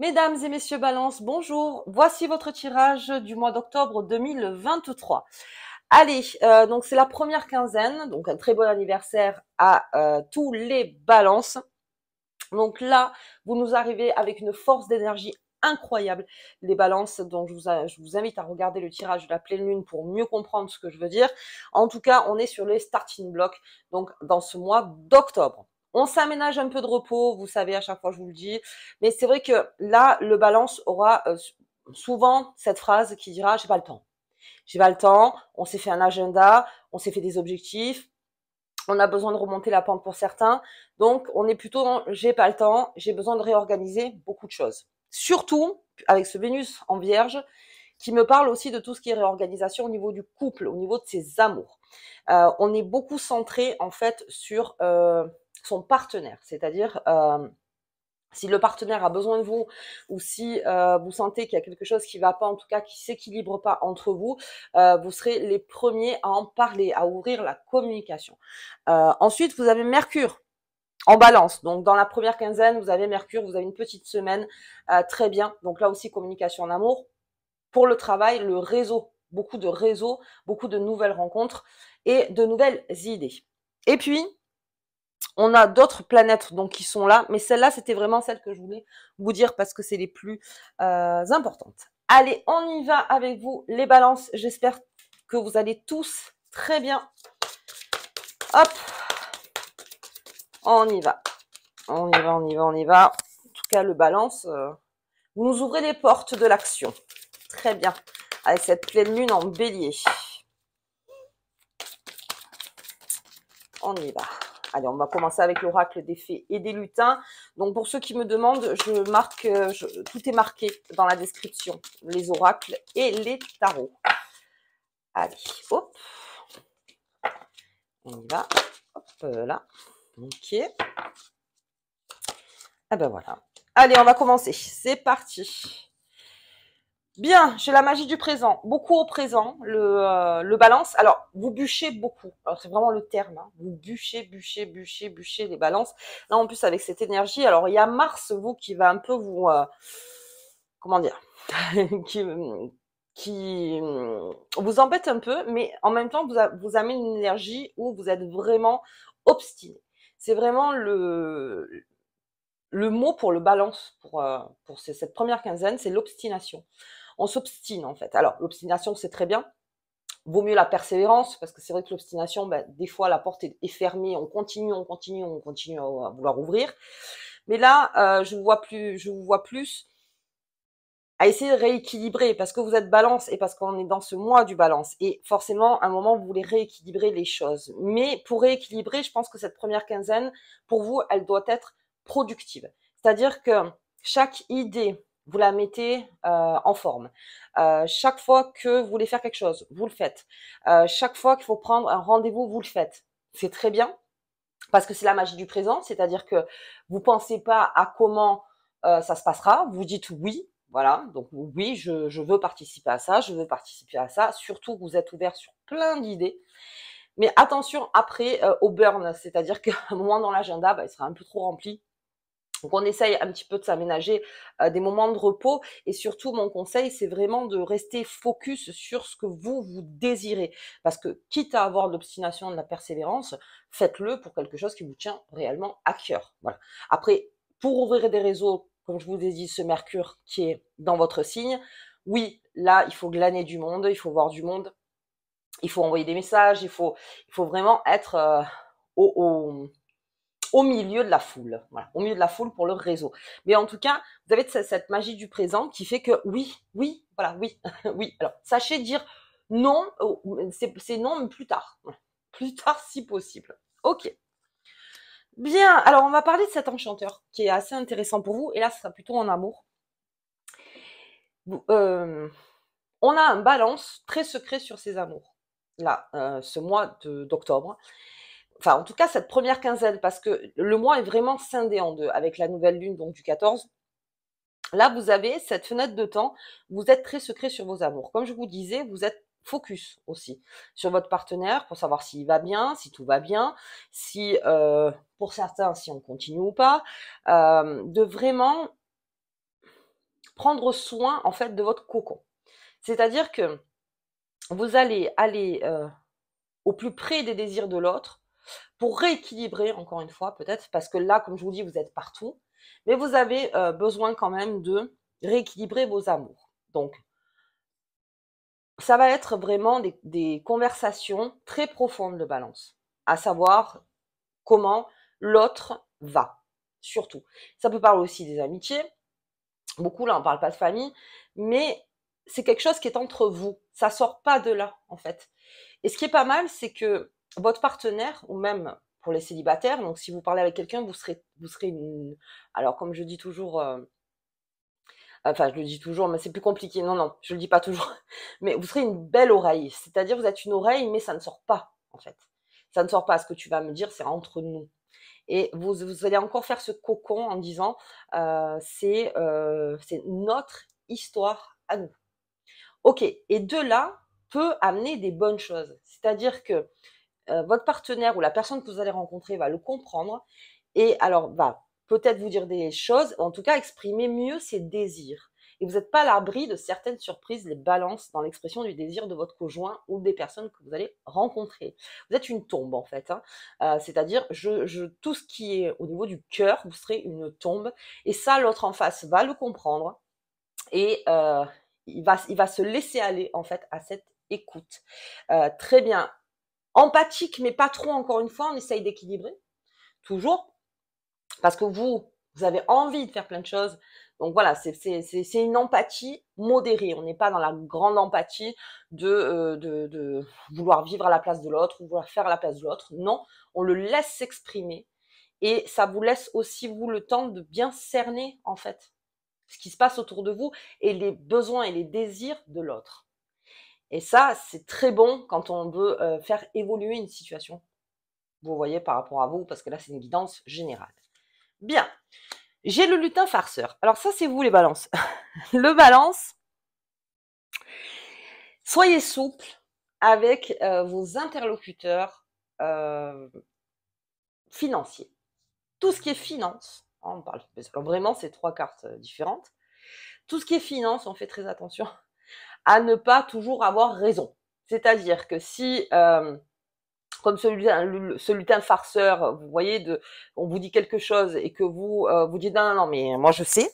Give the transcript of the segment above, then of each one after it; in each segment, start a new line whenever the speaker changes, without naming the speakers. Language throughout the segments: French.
Mesdames et messieurs Balance, bonjour. Voici votre tirage du mois d'octobre 2023. Allez, donc c'est la première quinzaine, donc un très bon anniversaire à tous les Balances. Donc là, vous nous arrivez avec une force d'énergie incroyable, les Balances. Donc je vous invite à regarder le tirage de la pleine lune pour mieux comprendre ce que je veux dire. En tout cas, on est sur les starting blocks, donc dans ce mois d'octobre. On s'aménage un peu de repos, vous savez, à chaque fois je vous le dis. Mais c'est vrai que là, le Balance aura souvent cette phrase qui dira « j'ai pas le temps ». J'ai pas le temps, on s'est fait un agenda, on s'est fait des objectifs, on a besoin de remonter la pente pour certains. Donc, on est plutôt dans j'ai pas le temps, j'ai besoin de réorganiser beaucoup de choses. Surtout avec ce Vénus en Vierge qui me parle aussi de tout ce qui est réorganisation au niveau du couple, au niveau de ses amours. On est beaucoup centré en fait sur son partenaire, c'est-à-dire si le partenaire a besoin de vous ou si vous sentez qu'il y a quelque chose qui ne va pas, en tout cas qui s'équilibre pas entre vous, vous serez les premiers à en parler, à ouvrir la communication. Ensuite, vous avez Mercure en balance. Donc, dans la première quinzaine, vous avez Mercure, vous avez une petite semaine, très bien. Donc là aussi, communication en amour. Pour le travail, le réseaux, beaucoup de nouvelles rencontres et de nouvelles idées. Et puis, on a d'autres planètes donc qui sont là, mais celle-là, c'était vraiment celle que je voulais vous dire parce que c'est les plus importantes. Allez, on y va avec vous, les balances. J'espère que vous allez tous très bien. Hop, on y va. On y va, on y va, on y va. En tout cas, le balance, vous nous ouvrez les portes de l'action. Très bien. Avec cette pleine lune en bélier. On y va. Allez, on va commencer avec l'oracle des fées et des lutins. Donc, pour ceux qui me demandent, je marque, tout est marqué dans la description. Les oracles et les tarots. Allez, hop. On y va. Hop là. Ok. Ah ben voilà. Allez, on va commencer. C'est parti. Bien, j'ai la magie du présent, beaucoup au présent, le balance. Alors, vous bûchez beaucoup. Alors, c'est vraiment le terme. Hein. Vous bûchez les balances. Là, en plus, avec cette énergie, alors il y a Mars, vous, qui va un peu vous, comment dire, qui, qui vous embête un peu, mais en même temps, vous amène une énergie où vous êtes vraiment obstiné. C'est vraiment le mot pour le balance, pour cette première quinzaine, c'est l'obstination. On s'obstine en fait. Alors, l'obstination, c'est très bien. Vaut mieux la persévérance, parce que c'est vrai que l'obstination, ben, des fois, la porte est fermée, on continue à vouloir ouvrir. Mais là, je vous vois plus à essayer de rééquilibrer, parce que vous êtes balance et parce qu'on est dans ce mois du balance. Et forcément, à un moment, vous voulez rééquilibrer les choses. Mais pour rééquilibrer, je pense que cette première quinzaine, pour vous, elle doit être productive. C'est-à-dire que chaque idée, vous la mettez en forme. Chaque fois que vous voulez faire quelque chose, vous le faites. Chaque fois qu'il faut prendre un rendez-vous, vous le faites. C'est très bien, parce que c'est la magie du présent, c'est-à-dire que vous pensez pas à comment ça se passera, vous dites oui, voilà, donc oui, je veux participer à ça, je veux participer à ça, surtout que vous êtes ouvert sur plein d'idées, mais attention après au burn, c'est-à-dire qu'à un moment dans l'agenda, bah, il sera un peu trop rempli, donc on essaye un petit peu de s'aménager des moments de repos et surtout mon conseil c'est vraiment de rester focus sur ce que vous désirez parce que quitte à avoir de l'obstination, de la persévérance, faites-le pour quelque chose qui vous tient réellement à cœur. Voilà. Après, pour ouvrir des réseaux, comme je vous ai dit, ce Mercure qui est dans votre signe, oui, là il faut glaner du monde, il faut voir du monde, il faut envoyer des messages, il faut vraiment être au au milieu de la foule, voilà, au milieu de la foule pour le réseau. Mais en tout cas, vous avez cette magie du présent qui fait que oui, oui, voilà, oui, oui. Alors, sachez dire non, c'est non, mais plus tard. Plus tard si possible. Ok. Bien, alors on va parler de cet enchanteur qui est assez intéressant pour vous, et là ce sera plutôt en amour. Euh, on a un balance très secret sur ses amours, là, ce mois d'octobre. Enfin, en tout cas, cette première quinzaine, parce que le mois est vraiment scindé en deux, avec la nouvelle lune donc du 14. Là, vous avez cette fenêtre de temps, vous êtes très secret sur vos amours. Comme je vous disais, vous êtes focus aussi sur votre partenaire pour savoir s'il va bien, si tout va bien, si, pour certains, si on continue ou pas, de vraiment prendre soin, en fait, de votre cocon. C'est-à-dire que vous allez aller au plus près des désirs de l'autre pour rééquilibrer, encore une fois, peut-être, parce que là, comme je vous dis, vous êtes partout, mais vous avez besoin quand même de rééquilibrer vos amours. Donc, ça va être vraiment des conversations très profondes de balance, à savoir comment l'autre va, surtout. Ça peut parler aussi des amitiés, beaucoup là on parle pas de famille, mais c'est quelque chose qui est entre vous, ça sort pas de là en fait. Et ce qui est pas mal, c'est que votre partenaire, ou même pour les célibataires, donc si vous parlez avec quelqu'un, vous serez alors comme je dis toujours, enfin je le dis toujours, mais c'est plus compliqué, non, non, je le dis pas toujours, mais vous serez une belle oreille, c'est-à-dire vous êtes une oreille, mais ça ne sort pas en fait. Ça ne sort pas, ce que tu vas me dire, c'est entre nous. Et vous allez encore faire ce cocon en disant, c'est notre histoire à nous. OK, et de là peut amener des bonnes choses. C'est-à-dire que votre partenaire ou la personne que vous allez rencontrer va le comprendre et alors va peut-être vous dire des choses, en tout cas exprimer mieux ses désirs. Et vous n'êtes pas à l'abri de certaines surprises, les balances dans l'expression du désir de votre conjoint ou des personnes que vous allez rencontrer. Vous êtes une tombe en fait, hein. C'est-à-dire tout ce qui est au niveau du cœur, vous serez une tombe. Et ça, l'autre en face va le comprendre et il va se laisser aller en fait à cette écoute. Très bien. Empathique, mais pas trop, encore une fois, on essaye d'équilibrer, toujours, parce que vous avez envie de faire plein de choses. Donc voilà, c'est une empathie modérée. On n'est pas dans la grande empathie de vouloir vivre à la place de l'autre ou vouloir faire à la place de l'autre. Non, on le laisse s'exprimer et ça vous laisse aussi, vous, le temps de bien cerner, en fait, ce qui se passe autour de vous et les besoins et les désirs de l'autre. Et ça, c'est très bon quand on veut faire évoluer une situation. Vous voyez, par rapport à vous, parce que là, c'est une guidance générale. Bien, j'ai le lutin farceur. Alors ça, c'est vous les balances. Le balance, soyez souple avec vos interlocuteurs financiers. Tout ce qui est finance, on parle vraiment, c'est 3 cartes différentes. Tout ce qui est finance, on fait très attention à ne pas toujours avoir raison. C'est-à-dire que si comme ce lutin farceur, vous voyez, on vous dit quelque chose et que vous dites non, non, non, mais moi je sais,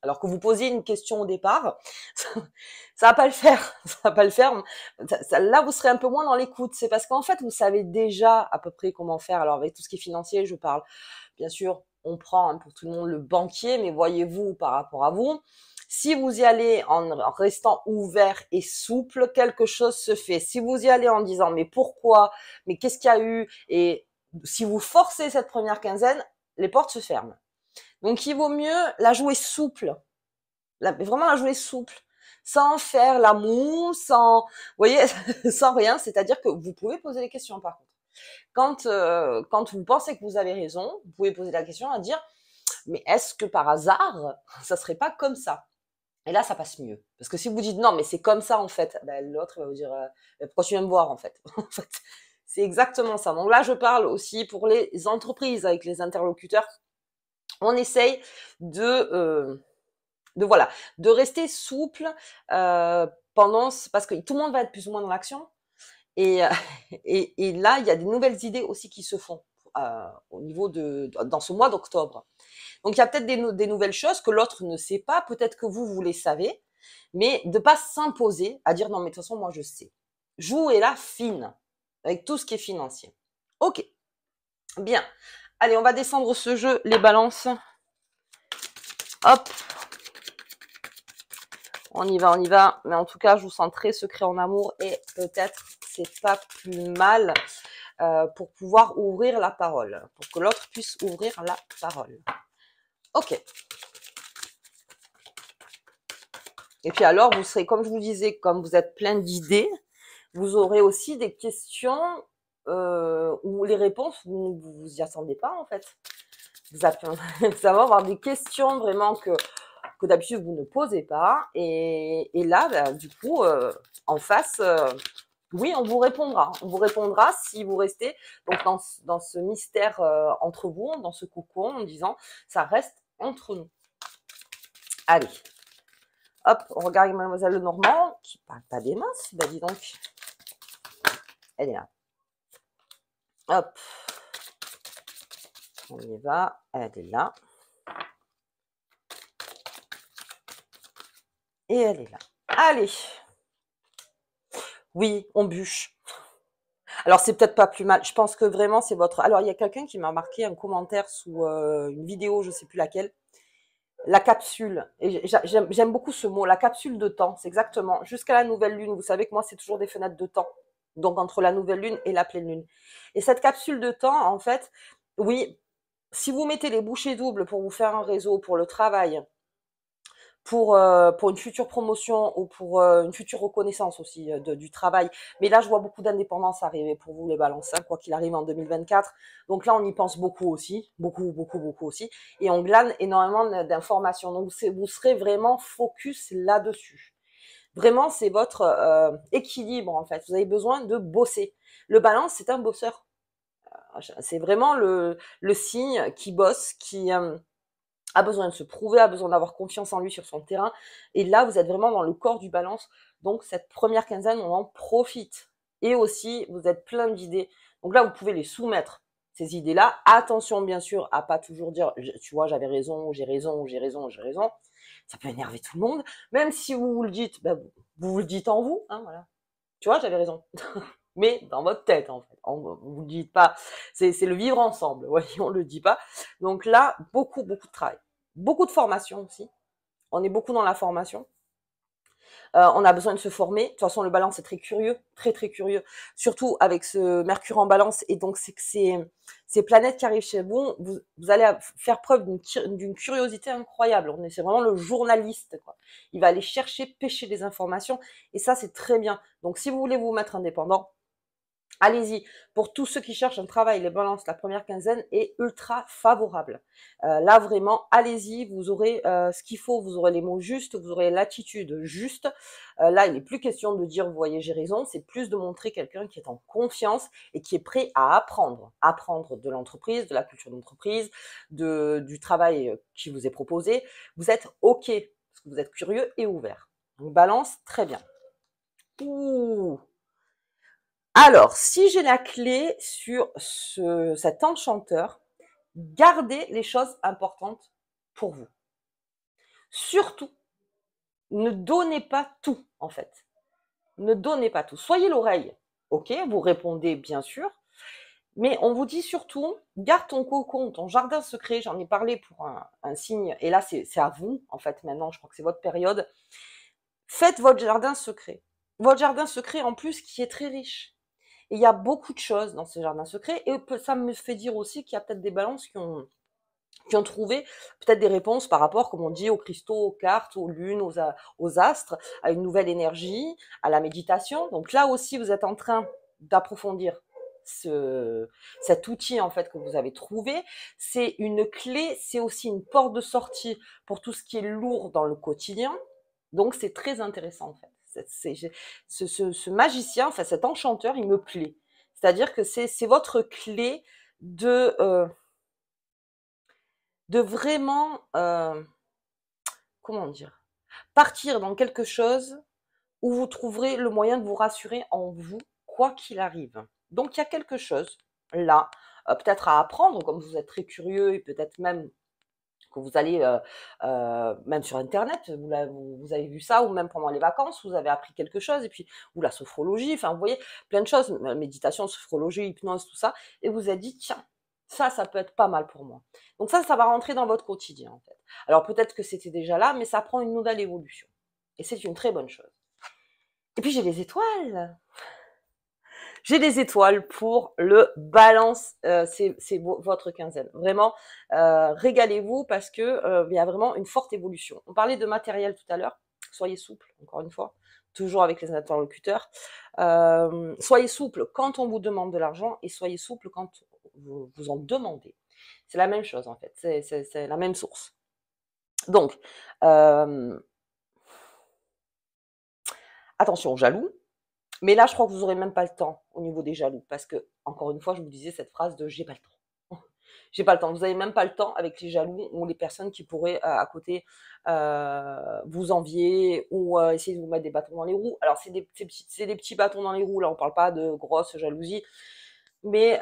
alors que vous posiez une question au départ, ça va pas le faire, ça va pas le faire. Là, vous serez un peu moins dans l'écoute. C'est parce qu'en fait, vous savez déjà à peu près comment faire. Alors avec tout ce qui est financier, je parle, bien sûr, on prend pour tout le monde le banquier, mais voyez-vous par rapport à vous. Si vous y allez en restant ouvert et souple, quelque chose se fait. Si vous y allez en disant mais pourquoi, mais qu'est-ce qu'il y a eu, et si vous forcez cette première quinzaine, les portes se ferment. Donc il vaut mieux la jouer souple, vraiment la jouer souple, sans faire la moue, sans, vous voyez, sans rien. C'est-à-dire que vous pouvez poser des questions par contre. Quand vous pensez que vous avez raison, vous pouvez poser la question à dire mais est-ce que par hasard ça serait pas comme ça? Et là, ça passe mieux. Parce que si vous dites non, mais c'est comme ça en fait, ben, l'autre va vous dire pourquoi tu viens me voir en fait. En fait, c'est exactement ça. Donc là, je parle aussi pour les entreprises avec les interlocuteurs. On essaye voilà, de rester souple parce que tout le monde va être plus ou moins dans l'action. Et, et là, il y a des nouvelles idées aussi qui se font au niveau dans ce mois d'octobre. Donc, il y a peut-être des nouvelles choses que l'autre ne sait pas, peut-être que vous les savez, mais de pas s'imposer à dire non, mais de toute façon, moi, je sais. Jouez là fine, avec tout ce qui est financier. Ok, bien. Allez, on va descendre ce jeu, les balances. Hop. On y va. Mais en tout cas, je vous sens très secret en amour et peut-être c'est pas plus mal pour pouvoir ouvrir la parole, pour que l'autre puisse ouvrir la parole. Ok. Et puis alors, vous serez, comme je vous disais, comme vous êtes plein d'idées, vous aurez aussi des questions où les réponses, vous ne vous y attendez pas en fait. Vous allez avoir des questions vraiment que d'habitude vous ne posez pas. Et là, ben, du coup, en face, oui, on vous répondra. On vous répondra si vous restez donc dans ce mystère entre vous, dans ce cocon, en disant ça reste entre nous. Allez. Hop, on regarde Mademoiselle Lenormand, qui parle pas des masses. Ben dis donc, elle est là. Hop, on y va, elle est là. Et elle est là. Allez. Oui, on bûche. Alors, c'est peut-être pas plus mal. Je pense que vraiment, c'est votre... Alors, il y a quelqu'un qui m'a marqué un commentaire sous une vidéo, je sais plus laquelle. La capsule. Et j'aime beaucoup ce mot, la capsule de temps. C'est exactement. Jusqu'à la nouvelle lune. Vous savez que moi, c'est toujours des fenêtres de temps. Donc, entre la nouvelle lune et la pleine lune. Et cette capsule de temps, en fait, oui, si vous mettez les bouchées doubles pour vous faire un réseau, pour le travail, pour une future promotion ou pour une future reconnaissance aussi du travail. Mais là, je vois beaucoup d'indépendance arriver pour vous, les balances, hein, quoi qu'il arrive en 2024. Donc là, on y pense beaucoup aussi, beaucoup aussi. Et on glane énormément d'informations. Donc, vous serez vraiment focus là-dessus. Vraiment, c'est votre équilibre, en fait. Vous avez besoin de bosser. Le balance, c'est un bosseur. C'est vraiment le signe qui bosse, qui... a besoin de se prouver, a besoin d'avoir confiance en lui sur son terrain. Et là, vous êtes vraiment dans le corps du balance. Donc, cette première quinzaine, on en profite. Et aussi, vous êtes plein d'idées. Donc là, vous pouvez les soumettre, ces idées-là. Attention, bien sûr, à pas toujours dire, tu vois, j'avais raison, j'ai raison, j'ai raison, j'ai raison. Ça peut énerver tout le monde. Même si vous vous le dites, ben, vous le dites en vous, hein, voilà. Tu vois, j'avais raison. Mais dans votre tête, en fait. Vous le dites pas. C'est le vivre ensemble. Voyez, on le dit pas. Donc là, beaucoup de travail. Beaucoup de formation aussi. On est beaucoup dans la formation. On a besoin de se former. De toute façon, le balance est très curieux, très curieux. Surtout avec ce Mercure en balance. Et donc, c'est que ces planètes qui arrivent chez vous, vous allez faire preuve d'une curiosité incroyable. C'est vraiment le journaliste, quoi. Il va aller chercher, pêcher des informations. Et ça, c'est très bien. Donc, si vous voulez vous mettre indépendant, allez-y. Pour tous ceux qui cherchent un travail, les balances, la première quinzaine est ultra favorable. Là, vraiment, allez-y. Vous aurez ce qu'il faut. Vous aurez les mots justes. Vous aurez l'attitude juste. Là, il n'est plus question de dire, vous voyez, j'ai raison. C'est plus de montrer quelqu'un qui est en confiance et qui est prêt à apprendre. Apprendre de l'entreprise, de la culture d'entreprise, du travail qui vous est proposé. Vous êtes OK, parce que vous êtes curieux et ouvert. Donc, balance, très bien. Ouh. Alors, si j'ai la clé sur cet enchanteur, gardez les choses importantes pour vous. Surtout, ne donnez pas tout, en fait. Ne donnez pas tout. Soyez l'oreille. Ok, vous répondez bien sûr, mais on vous dit surtout, garde ton cocon, ton jardin secret. J'en ai parlé pour un signe, et là, c'est à vous, en fait, maintenant, je crois que c'est votre période. Faites votre jardin secret. Votre jardin secret, en plus, qui est très riche. Et il y a beaucoup de choses dans ce jardin secret. Et ça me fait dire aussi qu'il y a peut-être des balances qui ont trouvé peut-être des réponses par rapport, comme on dit, aux cristaux, aux cartes, aux lunes, aux astres, à une nouvelle énergie, à la méditation. Donc là aussi, vous êtes en train d'approfondir cet outil en fait que vous avez trouvé. C'est une clé, c'est aussi une porte de sortie pour tout ce qui est lourd dans le quotidien. Donc c'est très intéressant en fait. Ce magicien, enfin cet enchanteur, il me plaît. C'est-à-dire que c'est votre clé de vraiment, comment dire, partir dans quelque chose où vous trouverez le moyen de vous rassurer en vous, quoi qu'il arrive. Donc il y a quelque chose là, peut-être à apprendre, comme vous êtes très curieux et peut-être même que vous allez, même sur internet, vous avez vu ça, ou même pendant les vacances, vous avez appris quelque chose, et puis, ou la sophrologie, enfin vous voyez, plein de choses, méditation, sophrologie, hypnose, tout ça, et vous avez dit, tiens, ça peut être pas mal pour moi. Donc ça va rentrer dans votre quotidien, en fait. Alors peut-être que c'était déjà là, mais ça prend une nouvelle évolution. Et c'est une très bonne chose. Et puis j'ai les étoiles. J'ai des étoiles pour le balance, c'est votre quinzaine. Vraiment, régalez-vous parce que il y a vraiment une forte évolution. On parlait de matériel tout à l'heure. Soyez souple, encore une fois, toujours avec les interlocuteurs. Soyez souple quand on vous demande de l'argent et soyez souple quand vous en demandez. C'est la même chose en fait, c'est la même source. Donc, attention aux jaloux. Mais là, je crois que vous n'aurez même pas le temps au niveau des jaloux. Parce que, encore une fois, je vous disais cette phrase de j'ai pas le temps. j'ai pas le temps. Vous avez même pas le temps avec les jaloux ou les personnes qui pourraient à côté vous envier ou essayer de vous mettre des bâtons dans les roues. Alors c'est des petits bâtons dans les roues. Là, on parle pas de grosse jalousie, mais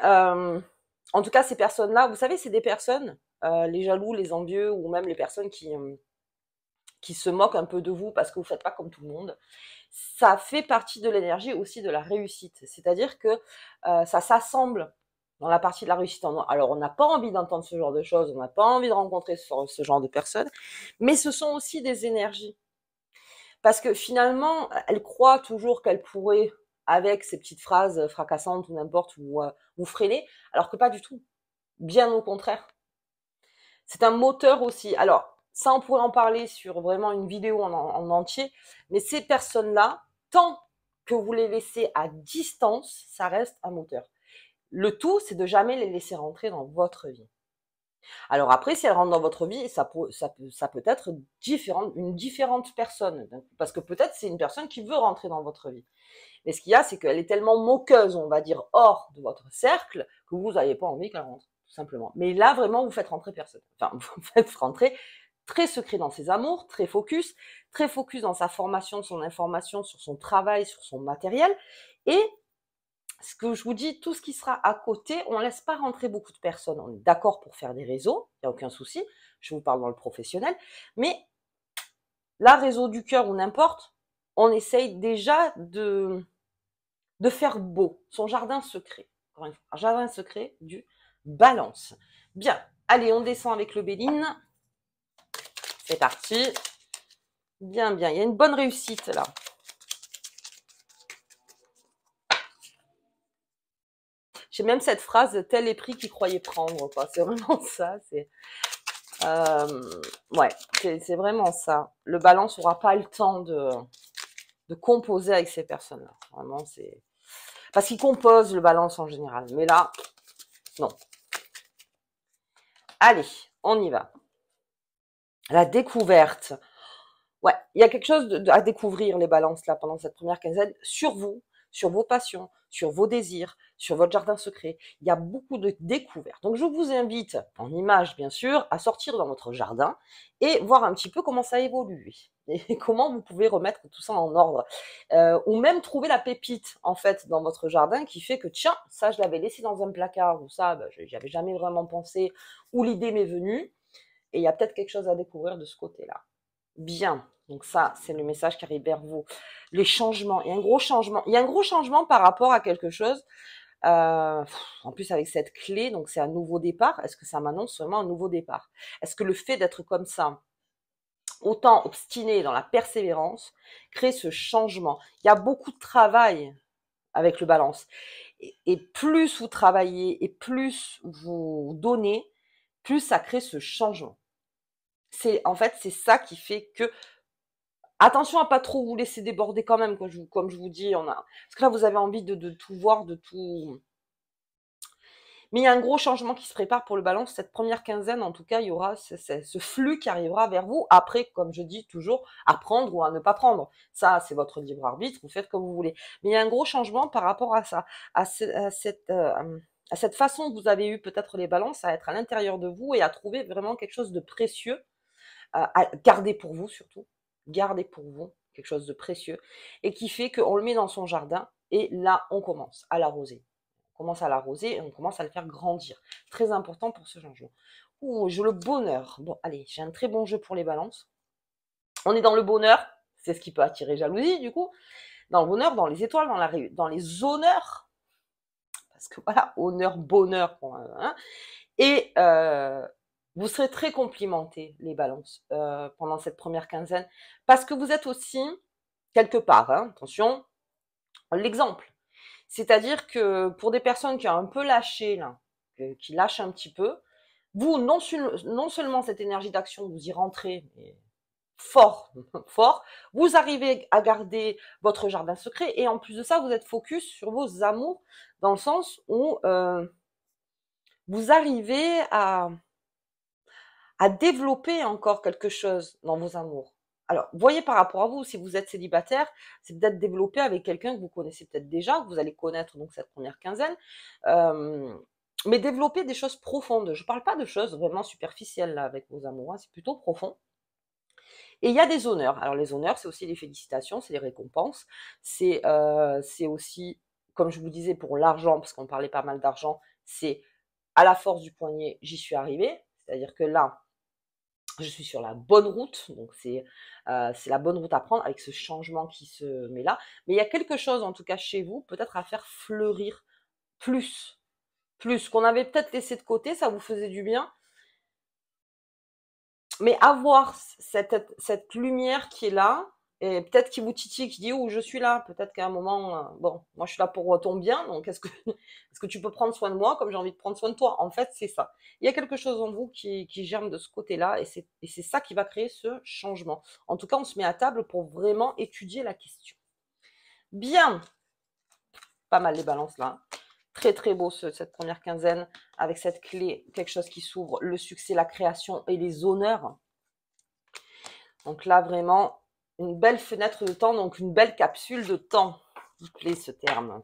en tout cas, ces personnes-là, vous savez, c'est des personnes, les jaloux, les envieux ou même les personnes qui se moquent un peu de vous parce que vous faites pas comme tout le monde. Ça fait partie de l'énergie aussi de la réussite. C'est-à-dire que ça s'assemble dans la partie de la réussite. Alors, on n'a pas envie d'entendre ce genre de choses, on n'a pas envie de rencontrer ce genre de personnes, mais ce sont aussi des énergies. Parce que finalement, elles croient toujours qu'elles pourraient, avec ces petites phrases fracassantes ou n'importe, vous freiner, alors que pas du tout. Bien au contraire. C'est un moteur aussi. Alors, ça, on pourrait en parler sur vraiment une vidéo en entier, mais ces personnes-là, tant que vous les laissez à distance, ça reste un moteur. Le tout, c'est de jamais les laisser rentrer dans votre vie. Alors après, si elles rentrent dans votre vie, ça peut être une différente personne, parce que peut-être c'est une personne qui veut rentrer dans votre vie. Mais ce qu'il y a, c'est qu'elle est tellement moqueuse, on va dire, hors de votre cercle, que vous n'avez pas envie qu'elle rentre, tout simplement. Mais là, vraiment, vous faites rentrer personne. Enfin, vous faites rentrer très secret dans ses amours, très focus dans sa formation, son information, sur son travail, sur son matériel. Et ce que je vous dis, tout ce qui sera à côté, on ne laisse pas rentrer beaucoup de personnes. On est d'accord pour faire des réseaux, il n'y a aucun souci. Je vous parle dans le professionnel. Mais là, réseau du cœur ou n'importe, on essaye déjà de faire beau, son jardin secret. Encore une fois, un jardin secret du Balance. Bien, allez, on descend avec le Béline. C'est parti. Bien, bien, il y a une bonne réussite là. J'ai même cette phrase, tel est pris qu'il croyait prendre, quoi. C'est vraiment ça. Ouais, c'est vraiment ça. Le Balance n'aura pas le temps de composer avec ces personnes-là. Vraiment, c'est parce qu'il compose le Balance en général. Mais là, non. Allez, on y va. La découverte. Ouais, il y a quelque chose à découvrir, les balances, là, pendant cette première quinzaine, sur vous, sur vos passions, sur vos désirs, sur votre jardin secret. Il y a beaucoup de découvertes. Donc, je vous invite, en image, bien sûr, à sortir dans votre jardin et voir un petit peu comment ça évolue et comment vous pouvez remettre tout ça en ordre. Ou même trouver la pépite, en fait, dans votre jardin qui fait que, tiens, ça, je l'avais laissé dans un placard, ou ça, ben, j'y avais jamais vraiment pensé, ou l'idée m'est venue. Et il y a peut-être quelque chose à découvrir de ce côté-là. Bien. Donc ça, c'est le message qui arrive vers vous. Les changements. Il y a un gros changement. Il y a un gros changement par rapport à quelque chose. En plus, avec cette clé, donc c'est un nouveau départ. Est-ce que ça m'annonce vraiment un nouveau départ? Est-ce que le fait d'être comme ça, autant obstiné dans la persévérance, crée ce changement? Il y a beaucoup de travail avec le Balance. Et plus vous travaillez et plus vous donnez, plus ça crée ce changement. En fait, c'est ça qui fait que attention à pas trop vous laisser déborder quand même, comme je vous dis, parce que là vous avez envie de tout voir, de tout. Mais il y a un gros changement qui se prépare pour le Balance. Cette première quinzaine, en tout cas, il y aura ce flux qui arrivera vers vous. Après, comme je dis toujours, à prendre ou à ne pas prendre. Ça, c'est votre libre arbitre, vous faites comme vous voulez. Mais il y a un gros changement par rapport à ça, à cette façon que vous avez eu peut-être les balances, à être à l'intérieur de vous et à trouver vraiment quelque chose de précieux, à garder pour vous surtout. Gardez pour vous quelque chose de précieux et qui fait qu'on le met dans son jardin et là, on commence à l'arroser. On commence à l'arroser et on commence à le faire grandir. Très important pour ce changement. Ouh, j'ai le bonheur. Bon, allez, j'ai un très bon jeu pour les balances. On est dans le bonheur, c'est ce qui peut attirer jalousie du coup. Dans le bonheur, dans les étoiles, dans les honneurs. Parce que voilà, honneur, bonheur. Hein, et vous serez très complimentés, les balances, pendant cette première quinzaine, parce que vous êtes aussi, quelque part, hein, attention, l'exemple. C'est-à-dire que pour des personnes qui ont un peu lâché, là, qui lâchent un petit peu, vous, non seulement cette énergie d'action, vous y rentrez mais fort, fort, vous arrivez à garder votre jardin secret, et en plus de ça, vous êtes focus sur vos amours, dans le sens où vous arrivez à développer encore quelque chose dans vos amours. Alors, voyez par rapport à vous, si vous êtes célibataire, c'est peut-être développer avec quelqu'un que vous connaissez peut-être déjà, que vous allez connaître donc cette première quinzaine. Mais développer des choses profondes. Je parle pas de choses vraiment superficielles là avec vos amours, hein, c'est plutôt profond. Et il y a des honneurs. Alors les honneurs, c'est aussi les félicitations, c'est les récompenses. C'est aussi, comme je vous disais, pour l'argent, parce qu'on parlait pas mal d'argent, c'est à la force du poignet, j'y suis arrivée. C'est-à-dire que là, je suis sur la bonne route, donc c'est la bonne route à prendre avec ce changement qui se met là. Mais il y a quelque chose, en tout cas chez vous, peut-être à faire fleurir plus, plus, qu'on avait peut-être laissé de côté, ça vous faisait du bien. Mais avoir cette lumière qui est là, et peut-être qui vous titille, qui dit, oh, je suis là, peut-être qu'à un moment, bon, moi je suis là pour ton bien, donc est-ce que tu peux prendre soin de moi comme j'ai envie de prendre soin de toi? En fait, c'est ça. Il y a quelque chose en vous qui germe de ce côté-là, et c'est ça qui va créer ce changement. En tout cas, on se met à table pour vraiment étudier la question. Bien, pas mal les balances là. Très très beau cette première quinzaine, avec cette clé, quelque chose qui s'ouvre, le succès, la création et les honneurs. Donc là, vraiment, une belle fenêtre de temps, donc une belle capsule de temps. Il plaît ce terme.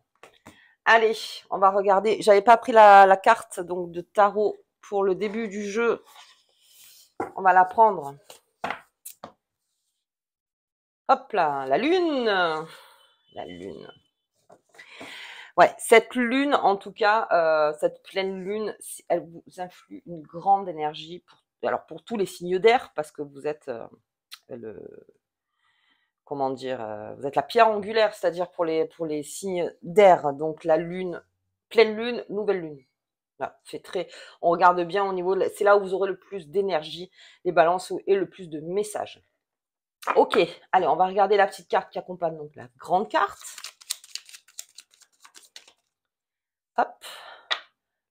Allez, on va regarder. J'avais pas pris la carte donc de tarot pour le début du jeu. On va la prendre. Hop là, la lune. La lune. Ouais, cette lune, en tout cas, cette pleine lune, elle vous influe une grande énergie. Alors pour tous les signes d'air, parce que vous êtes comment dire, vous êtes la pierre angulaire, c'est-à-dire pour les signes d'air, donc la lune, pleine lune, nouvelle lune. Là, on regarde bien au niveau, c'est là où vous aurez le plus d'énergie, les balances et le plus de messages. Ok, allez, on va regarder la petite carte qui accompagne donc la grande carte. Hop.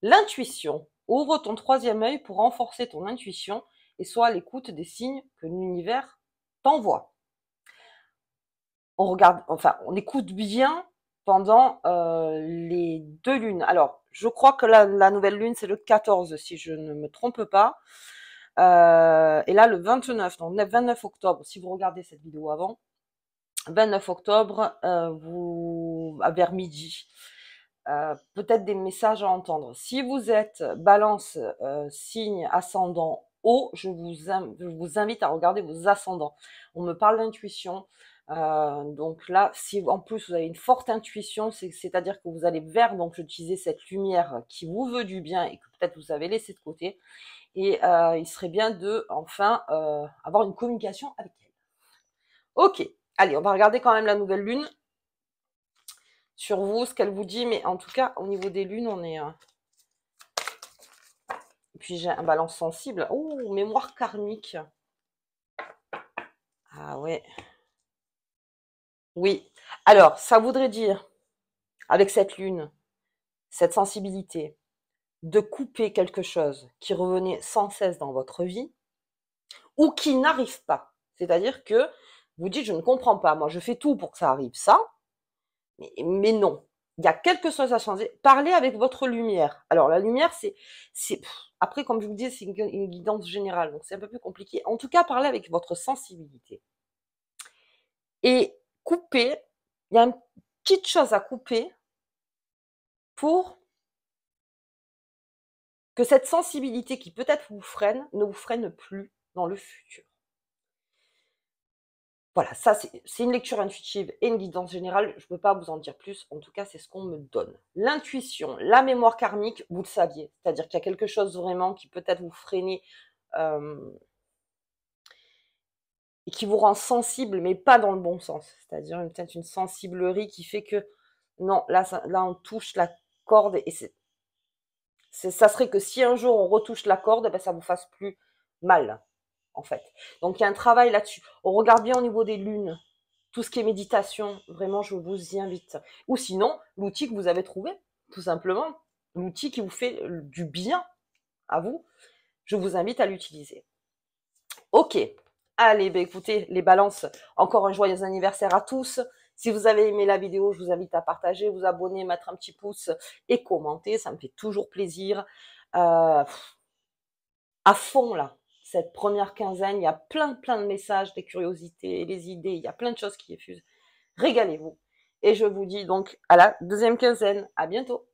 L'intuition. Ouvre ton troisième œil pour renforcer ton intuition et sois à l'écoute des signes que l'univers t'envoie. On regarde, enfin, on écoute bien pendant les 2 lunes. Alors, je crois que la nouvelle lune, c'est le 14, si je ne me trompe pas. Et là, le 29, donc 29 octobre, si vous regardez cette vidéo avant, 29 octobre, vers midi, peut-être des messages à entendre. Si vous êtes balance, signe ascendant haut, je vous invite à regarder vos ascendants. On me parle d'intuition. Donc là, si en plus vous avez une forte intuition, c'est-à-dire que vous allez vers, donc utiliser cette lumière qui vous veut du bien et que peut-être vous avez laissé de côté. Et il serait bien de enfin avoir une communication avec elle. Ok, allez, on va regarder quand même la nouvelle lune sur vous, ce qu'elle vous dit, mais en tout cas, au niveau des lunes, on est... Et puis j'ai un balance sensible. Oh, mémoire karmique. Ah ouais. Oui. Alors, ça voudrait dire, avec cette lune, cette sensibilité, de couper quelque chose qui revenait sans cesse dans votre vie ou qui n'arrive pas. C'est-à-dire que vous dites, je ne comprends pas, moi je fais tout pour que ça arrive, ça, mais non. Il y a quelque chose à changer. Parlez avec votre lumière. Alors la lumière, après, comme je vous dis, c'est une guidance générale, donc c'est un peu plus compliqué. En tout cas, parlez avec votre sensibilité. Et couper, il y a une petite chose à couper pour que cette sensibilité qui peut-être vous freine, ne vous freine plus dans le futur. Voilà, ça c'est une lecture intuitive et une guidance générale, je ne peux pas vous en dire plus, en tout cas c'est ce qu'on me donne. L'intuition, la mémoire karmique, vous le saviez, c'est-à-dire qu'il y a quelque chose vraiment qui peut-être vous freiner et qui vous rend sensible, mais pas dans le bon sens, c'est-à-dire peut-être une sensiblerie qui fait que non, là on touche la corde et ça serait que si un jour on retouche la corde, ben ça vous fasse plus mal, en fait. Donc il y a un travail là-dessus. On regarde bien au niveau des lunes, tout ce qui est méditation, vraiment je vous y invite. Ou sinon, l'outil que vous avez trouvé, tout simplement, l'outil qui vous fait du bien à vous, je vous invite à l'utiliser. Ok, allez, ben écoutez, les balances, encore un joyeux anniversaire à tous. Si vous avez aimé la vidéo, je vous invite à partager, vous abonner, mettre un petit pouce et commenter, ça me fait toujours plaisir. À fond là, cette première quinzaine, il y a plein de messages, des curiosités, des idées, il y a plein de choses qui effusent. Régalez-vous. Et je vous dis donc à la deuxième quinzaine. À bientôt.